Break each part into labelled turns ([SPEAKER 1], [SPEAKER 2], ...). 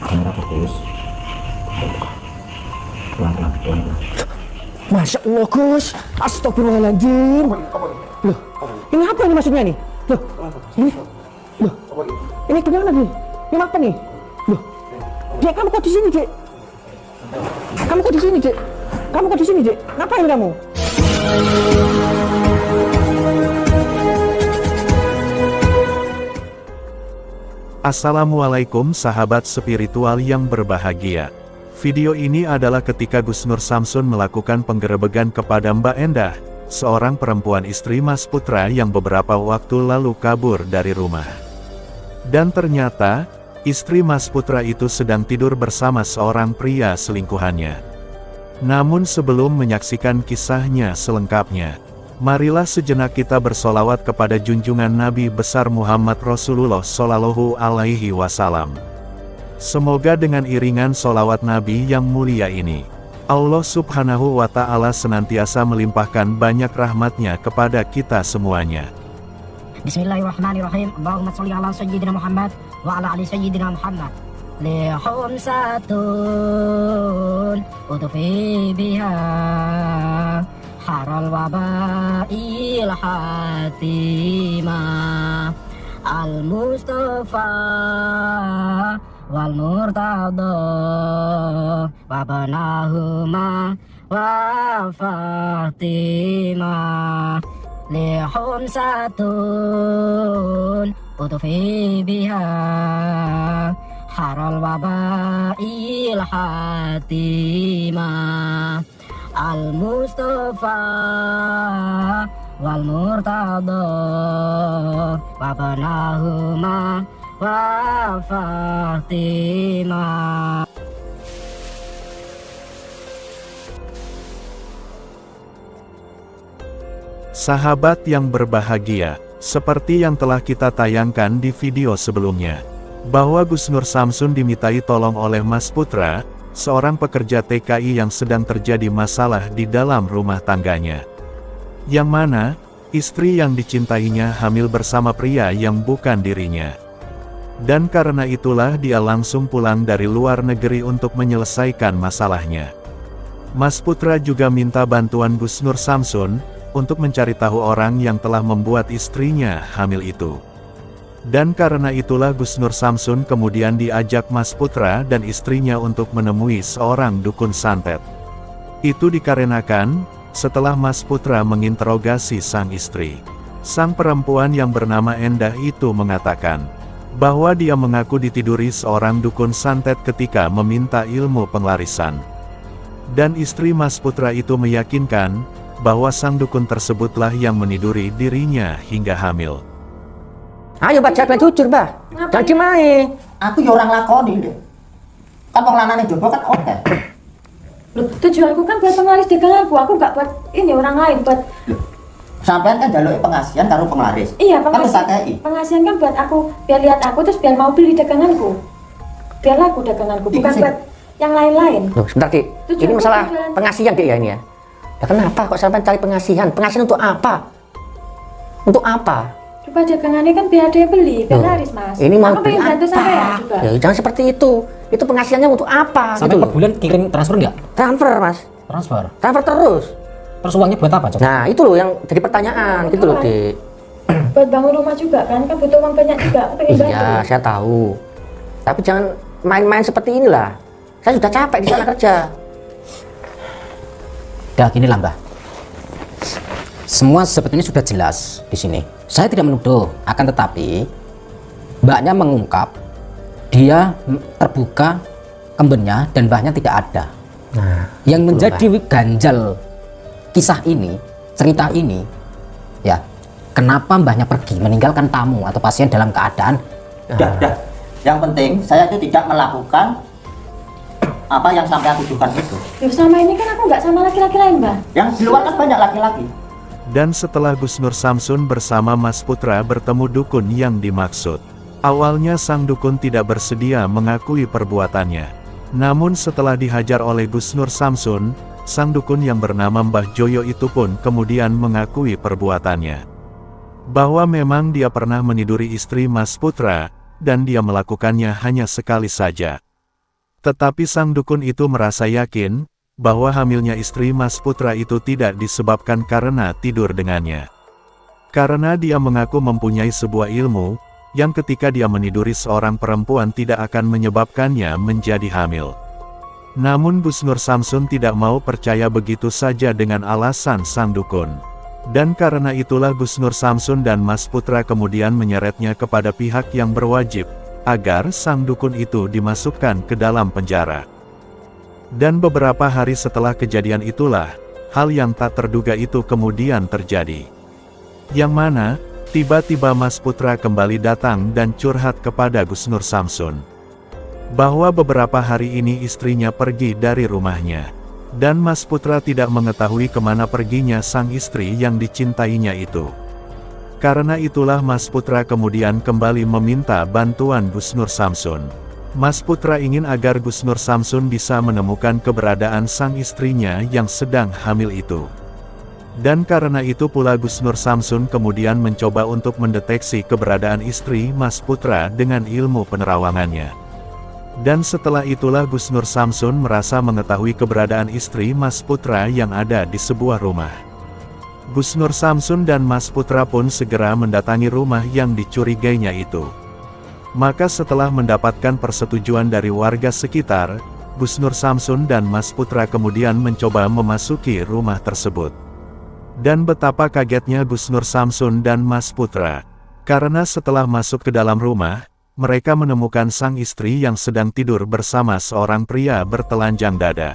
[SPEAKER 1] Kamera fokus. Pelan-pelan, pelan-pelan.
[SPEAKER 2] Masya Allah Gus, astagfirullahaladzim. Loh, ini apa ini maksudnya nih? Loh, ini gimana nih? Ini apa nih? Loh, Dek, kamu kok di sini, Dek? Kamu kok di sini, Dek? Kamu kok di sini, Dek? Ngapain kamu?
[SPEAKER 3] Assalamualaikum sahabat spiritual yang berbahagia. Video ini adalah ketika Gus Nur Samsun melakukan penggerebegan kepada Mbak Endah, seorang perempuan istri Mas Putra yang beberapa waktu lalu kabur dari rumah. Dan ternyata, istri Mas Putra itu sedang tidur bersama seorang pria selingkuhannya. Namun sebelum menyaksikan kisahnya selengkapnya, marilah sejenak kita bersolawat kepada junjungan Nabi besar Muhammad Rasulullah Shallallahu Alaihi Wasallam. Semoga dengan iringan solawat Nabi yang mulia ini, Allah Subhanahu wa Ta'ala senantiasa melimpahkan banyak rahmatnya kepada kita semuanya.
[SPEAKER 4] Bismillahirrahmanirrahim. Allahumma sholli ala sayyidina Muhammad wa ala ali sayyidina Muhammad. Lihum satun utufi biha haral wabail hatimah al-Mustafa wal murtada wa banahuma wa Fatimah. Lihum satun utufi biha haral wabail hatimah al-Mustafa wal murtada wa banahuma wa Fatimah.
[SPEAKER 3] Sahabat yang berbahagia, seperti yang telah kita tayangkan di video sebelumnya, bahwa Gus Nur Samsun dimintai tolong oleh Mas Putra, seorang pekerja TKI yang sedang terjadi masalah di dalam rumah tangganya. Yang mana, istri yang dicintainya hamil bersama pria yang bukan dirinya. Dan karena itulah dia langsung pulang dari luar negeri untuk menyelesaikan masalahnya. Mas Putra juga minta bantuan Gus Nur Samsun, untuk mencari tahu orang yang telah membuat istrinya hamil itu. Dan karena itulah Gus Nur Samsun kemudian diajak Mas Putra dan istrinya untuk menemui seorang dukun santet. Itu dikarenakan, setelah Mas Putra menginterogasi sang istri, sang perempuan yang bernama Endah itu mengatakan, bahwa dia mengaku ditiduri seorang dukun santet ketika meminta ilmu penglarisan. Dan istri Mas Putra itu meyakinkan, bahwa sang dukun tersebutlah yang meniduri dirinya hingga hamil.
[SPEAKER 2] Ayo Mbak, jangan jujur Mbak. Jangan dimain.
[SPEAKER 1] Aku ya orang lakoni deh. Kan wong lanane jowo kan oke.
[SPEAKER 5] Loh, tujuanku kan buat penglaris daganganku. Aku nggak buat ini orang lain, buat
[SPEAKER 1] Sampean kan jaluke pengasihan karo penglaris.
[SPEAKER 5] iya
[SPEAKER 1] Kan wis akeh.
[SPEAKER 5] pengasihan kan buat aku, biar lihat aku terus biar mau beli daganganku. Biar laku daganganku, bukan buat yang lain-lain.
[SPEAKER 2] Loh, sebentar Dik. Ini masalah pengasihan Dik ya ini ya. Ya kenapa kok sampai cari pengasihan? Pengasihan untuk apa? Untuk apa?
[SPEAKER 5] Coba dagangannya kan biar ada yang beli, biar laris Mas.
[SPEAKER 2] Ini mau
[SPEAKER 5] aku
[SPEAKER 2] beli
[SPEAKER 5] pengen bantu
[SPEAKER 2] apa?
[SPEAKER 5] sampean juga.
[SPEAKER 2] Ya jangan seperti itu. Itu pengasihannya untuk apa?
[SPEAKER 6] Sampai
[SPEAKER 2] gitu
[SPEAKER 6] per
[SPEAKER 2] loh.
[SPEAKER 6] bulan kirim transfer nggak?
[SPEAKER 2] Transfer Mas.
[SPEAKER 6] Transfer.
[SPEAKER 2] Transfer terus.
[SPEAKER 6] Terus uangnya buat apa, Cok?
[SPEAKER 2] Nah itu loh yang jadi pertanyaan gitu loh Dik.
[SPEAKER 5] Buat bangun rumah juga kan butuh uang banyak juga. Aku pengen bantu.
[SPEAKER 2] Iya saya tahu. Tapi jangan main-main seperti inilah. Saya sudah capek di sana kerja.
[SPEAKER 6] Udah gini lah, Mbah. Semua sebetulnya sudah jelas di sini. Saya tidak menuduh, akan tetapi mbaknya mengungkap dia terbuka kembennya dan mbahnya tidak ada.
[SPEAKER 2] Nah,
[SPEAKER 6] Yang menjadi ganjal kisah ini, cerita ini, ya, kenapa mbahnya pergi meninggalkan tamu atau pasien dalam keadaan
[SPEAKER 1] Dah. Yang penting saya itu tidak melakukan apa yang sampai aku tuduhkan itu.
[SPEAKER 5] Loh, selama ini kan aku nggak sama laki-laki lain, Mbak.
[SPEAKER 1] Yang di luar kan banyak laki-laki.
[SPEAKER 3] Dan setelah Gus Nur Samsun bersama Mas Putra bertemu dukun yang dimaksud, awalnya sang dukun tidak bersedia mengakui perbuatannya. Namun setelah dihajar oleh Gus Nur Samsun, sang dukun yang bernama Mbah Joyo itu pun kemudian mengakui perbuatannya. bahwa memang dia pernah meniduri istri Mas Putra, dan dia melakukannya hanya sekali saja. Tetapi sang dukun itu merasa yakin, bahwa hamilnya istri Mas Putra itu tidak disebabkan karena tidur dengannya. Karena dia mengaku mempunyai sebuah ilmu, yang ketika dia meniduri seorang perempuan tidak akan menyebabkannya menjadi hamil. Namun Gus Nur Samsun tidak mau percaya begitu saja dengan alasan sang dukun. Dan karena itulah Gus Nur Samsun dan Mas Putra kemudian menyeretnya kepada pihak yang berwajib, agar sang dukun itu dimasukkan ke dalam penjara. Dan beberapa hari setelah kejadian itulah, hal yang tak terduga itu kemudian terjadi. Yang mana, tiba-tiba Mas Putra kembali datang dan curhat kepada Gus Nur Samsun, bahwa beberapa hari ini istrinya pergi dari rumahnya. Dan Mas Putra tidak mengetahui kemana perginya sang istri yang dicintainya itu. Karena itulah Mas Putra kemudian kembali meminta bantuan Gus Nur Samsun. Mas Putra ingin agar Gus Nur Samsun bisa menemukan keberadaan sang istrinya yang sedang hamil itu. Dan karena itu pula Gus Nur Samsun kemudian mencoba untuk mendeteksi keberadaan istri Mas Putra dengan ilmu penerawangannya. Dan setelah itulah Gus Nur Samsun merasa mengetahui keberadaan istri Mas Putra yang ada di sebuah rumah. Gus Nur Samsun dan Mas Putra pun segera mendatangi rumah yang dicurigainya itu. Maka setelah mendapatkan persetujuan dari warga sekitar, Gus Nur Samsun dan Mas Putra kemudian mencoba memasuki rumah tersebut. Dan betapa kagetnya Gus Nur Samsun dan Mas Putra, karena setelah masuk ke dalam rumah, mereka menemukan sang istri yang sedang tidur bersama seorang pria bertelanjang dada.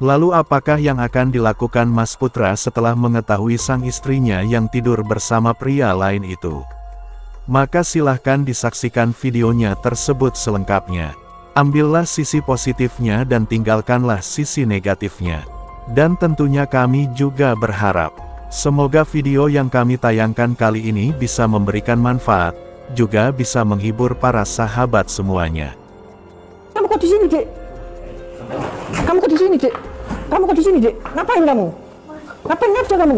[SPEAKER 3] Lalu apakah yang akan dilakukan Mas Putra setelah mengetahui sang istrinya yang tidur bersama pria lain itu? Maka silahkan disaksikan videonya tersebut selengkapnya. Ambillah sisi positifnya dan tinggalkanlah sisi negatifnya. Dan tentunya kami juga berharap, semoga video yang kami tayangkan kali ini bisa memberikan manfaat, juga bisa menghibur para sahabat semuanya.
[SPEAKER 2] Kamu kok di sini, Dek? Kamu kok di sini, Dek? Kamu kok di sini, Dek? Ngapain kamu? Ngapain aja kamu?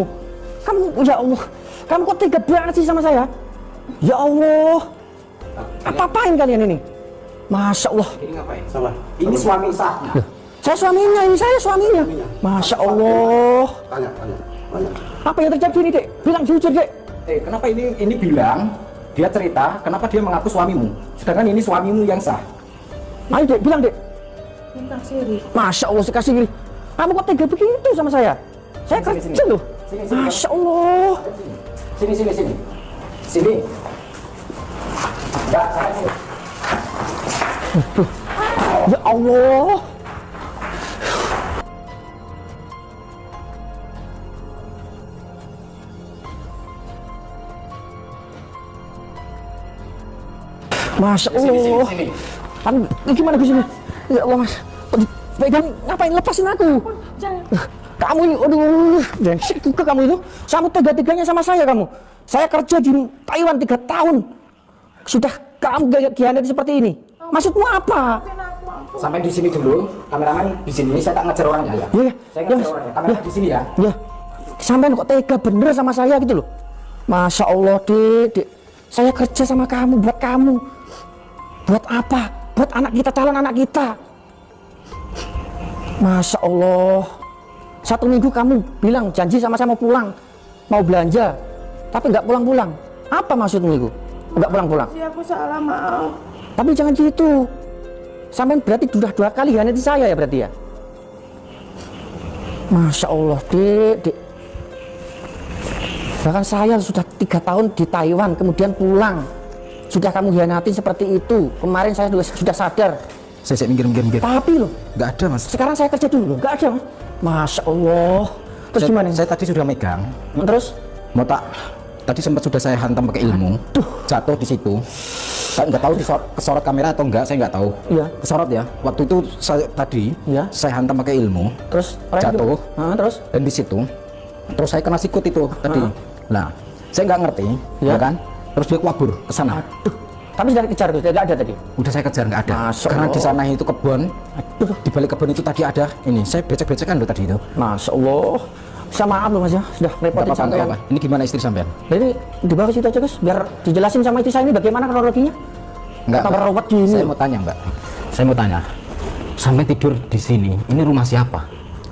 [SPEAKER 2] Kamu, ya Allah, kamu kok tega banget sih sama saya? Ya Allah, apa-apain kalian ini? Masya Allah.
[SPEAKER 6] Ini ngapain? Salah. Ini suami sahnya.
[SPEAKER 2] Saya suaminya, ini saya suaminya. Masya Allah.
[SPEAKER 7] Tanya.
[SPEAKER 2] Apa yang terjadi nih, Dek? Bilang jujur, Dek.
[SPEAKER 6] Kenapa ini bilang, dia cerita, kenapa dia mengaku suamimu? Sedangkan ini suamimu yang sah.
[SPEAKER 2] Ayo, Dek, bilang, Dek.
[SPEAKER 5] Tentang Siri.
[SPEAKER 2] Masya Allah, saya kasih gini. Kamu kok tega begitu sama saya? Saya kerja loh. Masya Allah.
[SPEAKER 6] Sini. Sini. Enggak, saya sini.
[SPEAKER 2] Ya Allah. Masya Allah.
[SPEAKER 6] Sini.
[SPEAKER 2] Ini gimana Gus ini? Ya Allah Mas. Pegang, ngapain lepasin aku? Kamu ini, aduh, brengsek juga kamu itu. Kamu tega-teganya sama saya kamu. Saya kerja di Taiwan 3 tahun. Sudah kamu gaya khianat seperti ini. Maksudmu apa?
[SPEAKER 6] Sampai di sini dulu, kameramen di sini. Saya tak ngejar orangnya ya.
[SPEAKER 2] Iya.
[SPEAKER 6] Saya ngejar orangnya. Kameramen di sini ya.
[SPEAKER 2] Ya. Sampai kok tega bener sama saya gitu loh. Masya Allah, Dek. Saya kerja sama kamu, buat kamu. Buat apa? Buat anak kita, calon anak kita. Masya Allah. 1 minggu kamu bilang janji sama saya mau pulang, mau belanja, tapi nggak pulang-pulang. Apa maksudmu itu? Nggak pulang-pulang?
[SPEAKER 5] Si aku salah, maaf.
[SPEAKER 2] Tapi jangan gitu. Sampai berarti sudah 2 kali hianati saya ya berarti ya. Masya Allah, Dek. Bahkan saya sudah 3 tahun di Taiwan, kemudian pulang. Sudah kamu hianati seperti itu. Kemarin saya sudah sadar.
[SPEAKER 6] Saya minggir.
[SPEAKER 2] Tapi loh,
[SPEAKER 6] Nggak ada mas.
[SPEAKER 2] sekarang saya kerja dulu loh, nggak ada Mas. Masya Allah. Terus gimana?
[SPEAKER 6] Saya tadi sudah megang.
[SPEAKER 2] Terus?
[SPEAKER 6] Tadi sempat sudah saya hantam pakai ilmu. Jatuh di situ. Saya nggak tahu kesorot kamera atau enggak, saya nggak tahu.
[SPEAKER 2] Iya.
[SPEAKER 6] Kesorot ya. Waktu itu
[SPEAKER 2] Iya.
[SPEAKER 6] saya hantam pakai ilmu.
[SPEAKER 2] Terus?
[SPEAKER 6] Jatuh.
[SPEAKER 2] Terus?
[SPEAKER 6] Dan di situ, terus saya kena sikut itu tadi. Nah, saya nggak ngerti,
[SPEAKER 2] Ya.
[SPEAKER 6] ya kan? Terus dia kabur ke sana.
[SPEAKER 2] Tapi sudah dikejar tuh, tidak ada tadi.
[SPEAKER 6] Udah saya kejar nggak ada.
[SPEAKER 2] Masya
[SPEAKER 6] Karena
[SPEAKER 2] Allah.
[SPEAKER 6] di sana itu kebun. Di balik kebun itu tadi ada ini. Saya becek-becekan loh tadi itu.
[SPEAKER 2] Masya Allah. Saya maaf loh Mas ya, sudah
[SPEAKER 6] Nggak
[SPEAKER 2] repotin
[SPEAKER 6] apa-apa,
[SPEAKER 2] sampean.
[SPEAKER 6] nggak apa-apa. Ini gimana istri sampean?
[SPEAKER 2] Nah, ini dibawa ke situ aja Gus, biar dijelasin sama istri saya ini bagaimana kronologinya.
[SPEAKER 6] Enggak,
[SPEAKER 2] Atau
[SPEAKER 6] Mbak.
[SPEAKER 2] merawat gini.
[SPEAKER 6] Saya mau tanya, Mbak. Saya mau tanya. Sampai tidur di sini, ini rumah siapa?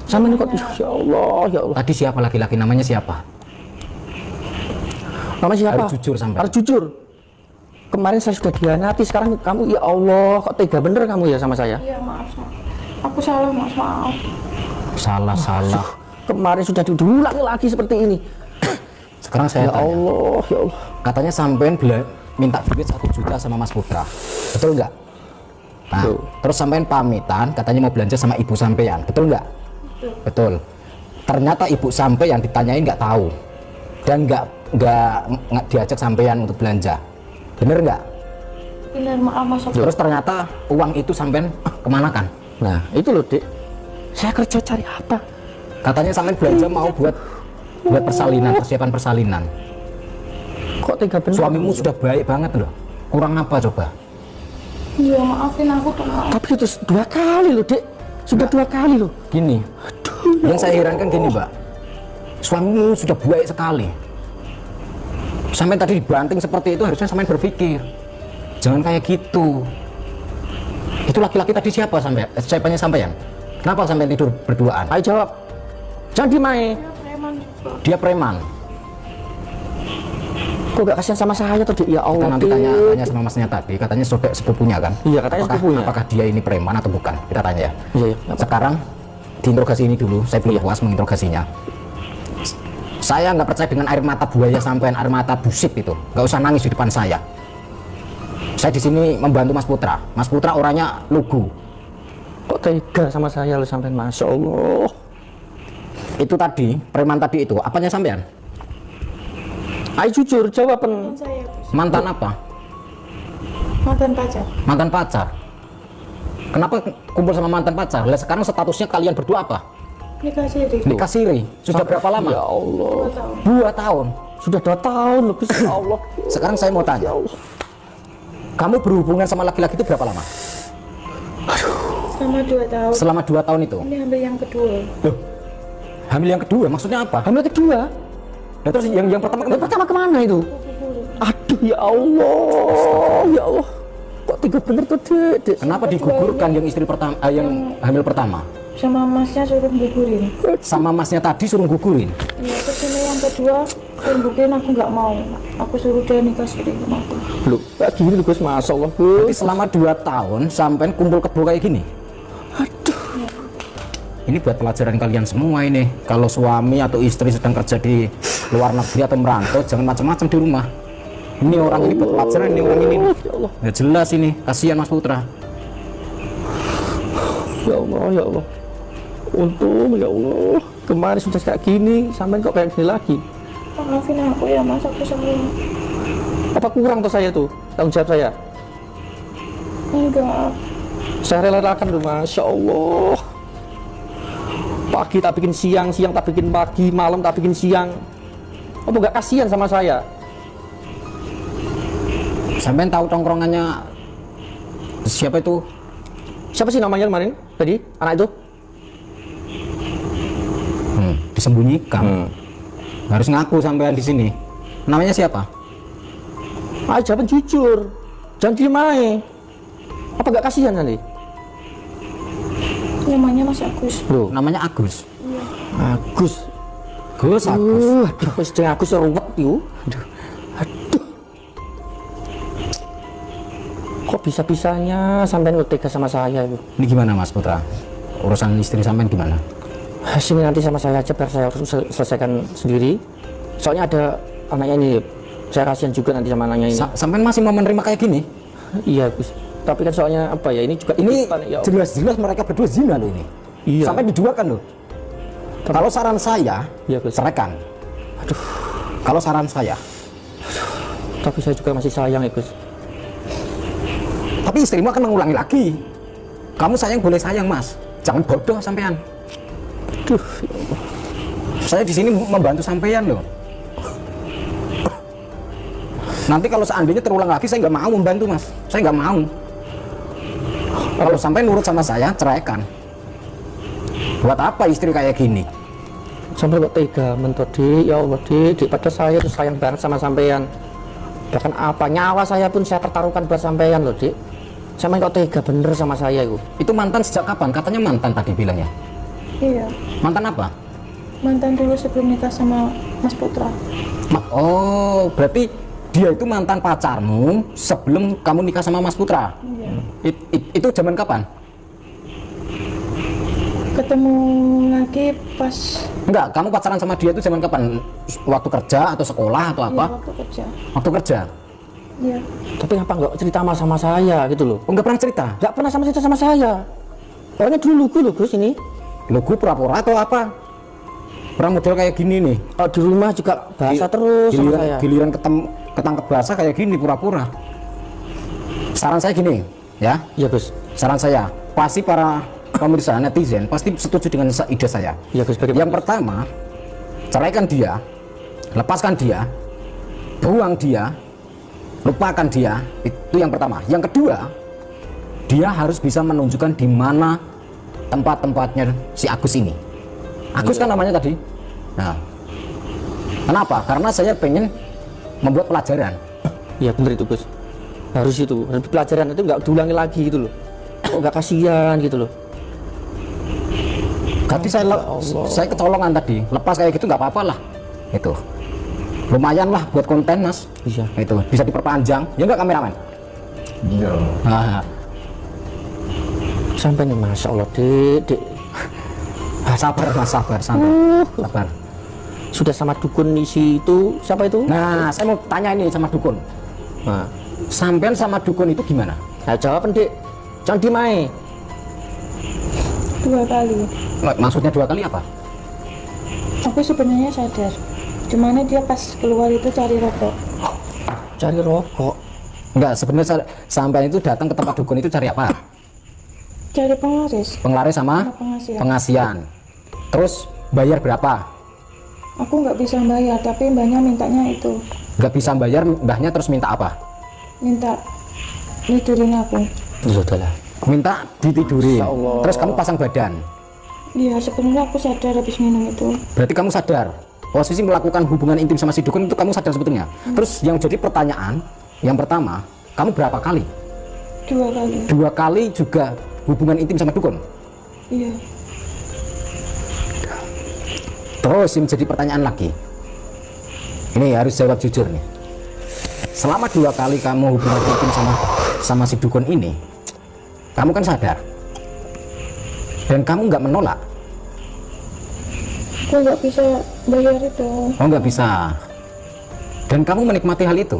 [SPEAKER 2] Sama ini kok, ya Allah, ya Allah.
[SPEAKER 6] Tadi siapa laki-laki, namanya siapa?
[SPEAKER 2] Nama siapa?
[SPEAKER 6] Harus jujur sampean.
[SPEAKER 2] Harus jujur. Kemarin saya sudah dihianati, sekarang kamu, ya Allah, kok tega bener kamu ya sama saya?
[SPEAKER 5] Iya maaf, aku salah Mas, maaf.
[SPEAKER 6] Salah.
[SPEAKER 2] Kemarin sudah diulangi lagi seperti ini.
[SPEAKER 6] Sekarang saya
[SPEAKER 2] Ya
[SPEAKER 6] tanya.
[SPEAKER 2] Allah, ya Allah.
[SPEAKER 6] Katanya sampean minta duit 1 juta sama Mas Putra. Betul nggak? Nah,
[SPEAKER 2] Betul.
[SPEAKER 6] terus sampean pamitan, katanya mau belanja sama ibu sampean. Betul nggak? Betul. Ternyata ibu sampean ditanyain nggak tahu. Dan nggak diajak sampean untuk belanja. Bener nggak?
[SPEAKER 5] Bener, maaf Mas.
[SPEAKER 6] Terus ternyata uang itu sampean kemanakan?
[SPEAKER 2] Nah, itu loh, Dek. Saya kerja cari apa?
[SPEAKER 6] Katanya sampean belanja mau buat persalinan, persiapan persalinan.
[SPEAKER 2] Kok tega bener?
[SPEAKER 6] Suamimu sudah baik banget loh. Kurang apa coba?
[SPEAKER 5] Iya, maafin aku tuh, Mas.
[SPEAKER 2] Tapi itu 2 kali loh, Dek. Sudah 2 kali loh.
[SPEAKER 6] Gini, yang saya herankan gini Mbak, suamimu sudah baik sekali. Sampai tadi dibanting seperti itu, harusnya sampai berpikir, jangan kayak gitu. Itu laki-laki tadi siapa sampai? Siapanya sampean? Kenapa sampai tidur berduaan?
[SPEAKER 2] Ayo jawab. Jangan dimai.
[SPEAKER 5] Preman juga.
[SPEAKER 6] Dia preman.
[SPEAKER 2] Kok gak kasihan sama saya tuh, Dek? Ya
[SPEAKER 6] Kita
[SPEAKER 2] Allah,
[SPEAKER 6] nanti
[SPEAKER 2] Dek.
[SPEAKER 6] tanya sama masnya tadi, katanya saudara sepupunya kan?
[SPEAKER 2] Iya, katanya sepupunya.
[SPEAKER 6] Apakah dia ini preman atau bukan? Kita tanya ya.
[SPEAKER 2] Iya, iya. Nggak apa-apa.
[SPEAKER 6] Sekarang diinterogasi ini dulu, saya belum puas menginterogasinya. Saya nggak percaya dengan air mata buaya sampean, air mata busik itu. Nggak usah nangis di depan saya. Saya di sini membantu Mas Putra. Mas Putra orangnya lugu.
[SPEAKER 2] Kok tega sama saya lo sampean, Masya Allah.
[SPEAKER 6] Itu tadi, preman tadi itu, apanya sampean?
[SPEAKER 2] Ayo jujur, jawaban.
[SPEAKER 5] Saya Gus.
[SPEAKER 6] Mantan apa?
[SPEAKER 5] Mantan pacar.
[SPEAKER 6] Mantan pacar. Kenapa kumpul sama mantan pacar? Lah sekarang statusnya kalian berdua apa?
[SPEAKER 5] Nikah siri.
[SPEAKER 6] Nikah siri. Sudah berapa lama?
[SPEAKER 2] Ya Allah.
[SPEAKER 6] 2 tahun.
[SPEAKER 2] Sudah 2 tahun loh, Gus. Ya Allah.
[SPEAKER 6] Sekarang saya mau tanya. Kamu berhubungan sama laki-laki itu berapa lama?
[SPEAKER 5] Selama 2 tahun.
[SPEAKER 6] Selama 2 tahun itu.
[SPEAKER 5] Ini hamil yang kedua.
[SPEAKER 6] Loh, hamil yang kedua maksudnya apa?
[SPEAKER 2] Hamil kedua.
[SPEAKER 6] Nah, terus yang pertama
[SPEAKER 2] Yang pertama kemana itu? Aduh, ya Allah. Ya Allah. Kok tega bener tuh, Dek?
[SPEAKER 6] kenapa digugurkan yang istri pertama, yang hamil pertama?
[SPEAKER 5] Sama masnya suruh gugurin.
[SPEAKER 6] Sama masnya tadi suruh gugurin.
[SPEAKER 5] Iya, terus ini yang kedua, suruh gugurin aku nggak mau. Aku suruh dia nikah siri sama aku.
[SPEAKER 2] Loh, kayak gini loh, Gus. Masya Allah, Gus.
[SPEAKER 6] Jadi selama 2 tahun sampai kumpul kebo kayak gini.
[SPEAKER 2] Aduh.
[SPEAKER 6] Ini buat pelajaran kalian semua ini. Kalau suami atau istri sedang kerja di luar negeri atau merantau, jangan macam-macam di rumah. Ini orang ini buat pelajaran, ini orang ini.
[SPEAKER 2] Ya Allah.
[SPEAKER 6] Ya jelas ini, kasihan Mas Putra.
[SPEAKER 2] Ya Allah, ya Allah. Untung, ya Allah. Kemarin sudah kayak gini, sampai kok kayak gini lagi.
[SPEAKER 5] Maafin aku ya Mas, aku salah.
[SPEAKER 2] Apa kurang tuh saya tuh? Tanggung jawab saya.
[SPEAKER 5] Enggak.
[SPEAKER 2] Saya relakan tuh, Masya Allah. Pagi tak bikin siang, siang tak bikin pagi, malam tak bikin siang. Apa gak kasihan sama saya?
[SPEAKER 6] Sampai tahu tongkrongannya siapa itu?
[SPEAKER 2] Siapa sih namanya kemarin? Tadi, anak itu?
[SPEAKER 6] Disembunyikan. Harus ngaku sampean di sini. Namanya siapa?
[SPEAKER 2] Ayo jawab jujur. Jangan diem aja. Apa gak kasihan nanti?
[SPEAKER 5] Namanya Mas Agus.
[SPEAKER 2] Loh,
[SPEAKER 6] Namanya Agus.
[SPEAKER 2] Agus.
[SPEAKER 6] Agus.
[SPEAKER 2] Aduh, wis jeneng Agus ruwet yo. Aduh. Kok bisa-bisanya sampean tega sama saya itu?
[SPEAKER 6] Ini gimana Mas Putra? Urusan istri sampean gimana?
[SPEAKER 2] Sini nanti sama saya aja biar saya harus selesaikan sendiri. Soalnya ada anaknya ini. Saya kasihan juga nanti sama anaknya ini.
[SPEAKER 6] Sampean masih mau menerima kayak gini?
[SPEAKER 2] Iya, Gus. Tapi kan soalnya apa ya? Ini juga
[SPEAKER 6] Ini
[SPEAKER 2] ya.
[SPEAKER 6] jelas-jelas mereka berdua zina loh ini.
[SPEAKER 2] Iya.
[SPEAKER 6] Sampai diduakan loh. Kalau saran saya,
[SPEAKER 2] Iya, Gus.
[SPEAKER 6] ceraikan. Kalau saran saya.
[SPEAKER 2] Tapi saya juga masih sayang ya, Gus.
[SPEAKER 6] Tapi istrimu akan mengulangi lagi. Kamu sayang boleh sayang Mas. Jangan bodoh sampean.
[SPEAKER 2] Aduh,
[SPEAKER 6] Saya di sini membantu sampean loh. Nanti kalau seandainya terulang lagi saya nggak mau membantu Mas. Saya nggak mau. Kalau sampai nurut sama saya, ceraikan. Buat apa istri kayak gini?
[SPEAKER 2] Sampai kok tega mentor Dik, ya Allah Dik, padahal saya tuh sayang banget sama sampean. Bahkan apa nyawa saya pun saya pertaruhkan buat sampean loh Dik. Sampai kok tega bener sama saya itu.
[SPEAKER 6] Itu mantan sejak kapan? Katanya mantan tadi bilangnya.
[SPEAKER 5] Iya,
[SPEAKER 6] Mantan apa?
[SPEAKER 5] mantan dulu sebelum nikah sama Mas Putra.
[SPEAKER 6] Oh, berarti dia itu mantan pacarmu sebelum kamu nikah sama Mas Putra.
[SPEAKER 5] Iya.
[SPEAKER 6] Itu zaman kapan?
[SPEAKER 5] Ketemu lagi pas
[SPEAKER 6] Enggak, kamu pacaran sama dia itu zaman kapan? Waktu kerja atau sekolah atau apa?
[SPEAKER 5] waktu kerja.
[SPEAKER 6] Waktu kerja.
[SPEAKER 5] Iya.
[SPEAKER 2] Tapi ngapa nggak cerita sama saya gitu loh?
[SPEAKER 6] Oh, enggak pernah cerita.
[SPEAKER 2] Nggak pernah sama cerita sama saya. Orangnya dulu lugu loh Gus ini.
[SPEAKER 6] Lugu pura-pura atau apa? Orang model kayak gini nih.
[SPEAKER 2] Oh, di rumah juga bahasa terus sama saya.
[SPEAKER 6] Giliran ketangkep bahasa kayak gini pura-pura. Saran saya gini, ya.
[SPEAKER 2] Iya Gus.
[SPEAKER 6] Saran saya, pasti para pemirsa netizen pasti setuju dengan ide saya.
[SPEAKER 2] Iya Gus. Bagaimana?
[SPEAKER 6] Yang pertama, ceraikan dia, lepaskan dia, buang dia, lupakan dia. Itu yang pertama. Yang kedua, dia harus bisa menunjukkan di mana tempat-tempatnya si Agus ini. Agus kan namanya tadi. Nah, kenapa? Karena saya pengen membuat pelajaran.
[SPEAKER 2] Iya bener itu Gus. Harus itu, harus pelajaran itu nggak diulangi lagi gitu loh. Kok nggak kasihan gitu loh.
[SPEAKER 6] Tadi saya kecolongan tadi. Lepas kayak gitu nggak apa-apa lah. Itu lumayan lah buat konten mas.
[SPEAKER 2] Iya.
[SPEAKER 6] Itu bisa diperpanjang. Ya nggak kameramen? Iya. Nah,
[SPEAKER 2] Sampai nih Masya Allah Dek.
[SPEAKER 6] sabar mas, sabar.
[SPEAKER 2] Sudah sama dukun isi itu siapa itu?
[SPEAKER 6] Nah, saya mau tanya ini sama dukun.
[SPEAKER 2] Nah,
[SPEAKER 6] Sampean sama dukun itu gimana?
[SPEAKER 2] nah jawaban Dek. Jangan dimai.
[SPEAKER 5] 2 kali.
[SPEAKER 6] Maksudnya 2 kali apa?
[SPEAKER 5] Aku sebenarnya sadar. Gimana dia pas keluar itu cari rokok.
[SPEAKER 2] Cari rokok.
[SPEAKER 6] Enggak, sebenarnya sampean itu datang ke tempat dukun itu cari apa?
[SPEAKER 5] Cari penglaris.
[SPEAKER 6] Penglaris sama
[SPEAKER 5] Pengasihan.
[SPEAKER 6] pengasihan. Terus bayar berapa?
[SPEAKER 5] Aku nggak bisa bayar, tapi mbaknya mintanya itu.
[SPEAKER 6] Nggak bisa bayar, mbahnya terus minta apa?
[SPEAKER 5] Minta nidurin aku.
[SPEAKER 2] Sudahlah.
[SPEAKER 6] Minta ditidurin.
[SPEAKER 2] Ya Allah.
[SPEAKER 6] Terus kamu pasang badan.
[SPEAKER 5] Iya, sebenarnya aku sadar habis minum itu.
[SPEAKER 6] Berarti kamu sadar posisi melakukan hubungan intim sama si dukun itu kamu sadar sebetulnya. Terus yang jadi pertanyaan yang pertama, kamu berapa kali?
[SPEAKER 5] 2 kali.
[SPEAKER 6] 2 kali juga hubungan intim sama dukun.
[SPEAKER 5] Iya.
[SPEAKER 6] Terus yang jadi pertanyaan lagi, ini harus jawab jujur nih. Selama 2 kali kamu hubungan intim sama si dukun ini, kamu kan sadar dan kamu nggak menolak.
[SPEAKER 5] Aku nggak bisa bayar itu.
[SPEAKER 6] Oh, nggak bisa. Dan kamu menikmati hal itu,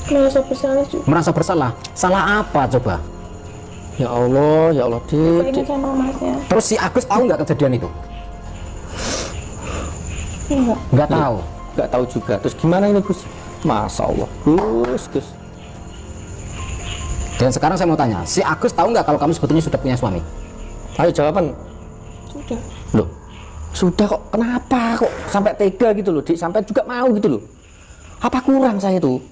[SPEAKER 5] Merasa bersalah juga.
[SPEAKER 6] merasa bersalah. Salah apa coba?
[SPEAKER 2] Ya Allah Dek.
[SPEAKER 5] Ingat sama masnya.
[SPEAKER 6] Terus si Agus tahu nggak kejadian itu?
[SPEAKER 5] Enggak.
[SPEAKER 6] Nggak tahu.
[SPEAKER 2] Nggak tahu juga. Terus gimana ini Gus? Masya Allah Gus.
[SPEAKER 6] Dan sekarang saya mau tanya, si Agus tahu nggak kalau kamu sebetulnya sudah punya suami?
[SPEAKER 2] Ayo jawaban.
[SPEAKER 5] Sudah.
[SPEAKER 2] Loh, sudah kok. Kenapa kok sampai tega gitu loh, Dik? Sampai juga mau gitu loh. Apa kurang saya tuh?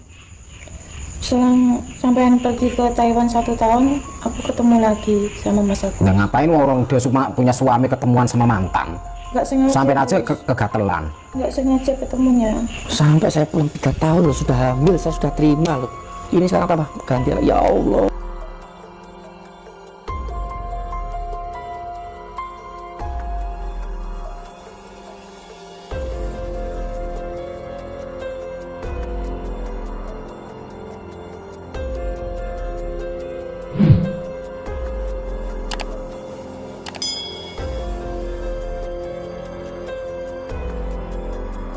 [SPEAKER 5] Selang sampean pergi ke Taiwan 1 tahun, aku ketemu lagi sama mas aku.
[SPEAKER 6] Nah, ngapain orang udah punya suami ketemuan sama mantan?
[SPEAKER 5] Nggak sengaja.
[SPEAKER 6] Sampai aja kegatelan.
[SPEAKER 5] Nggak sengaja ketemunya.
[SPEAKER 2] Sampai saya pulang 3 tahun loh, sudah hamil, saya sudah terima loh. Ini sekarang tambah ganti lagi. Ya Allah.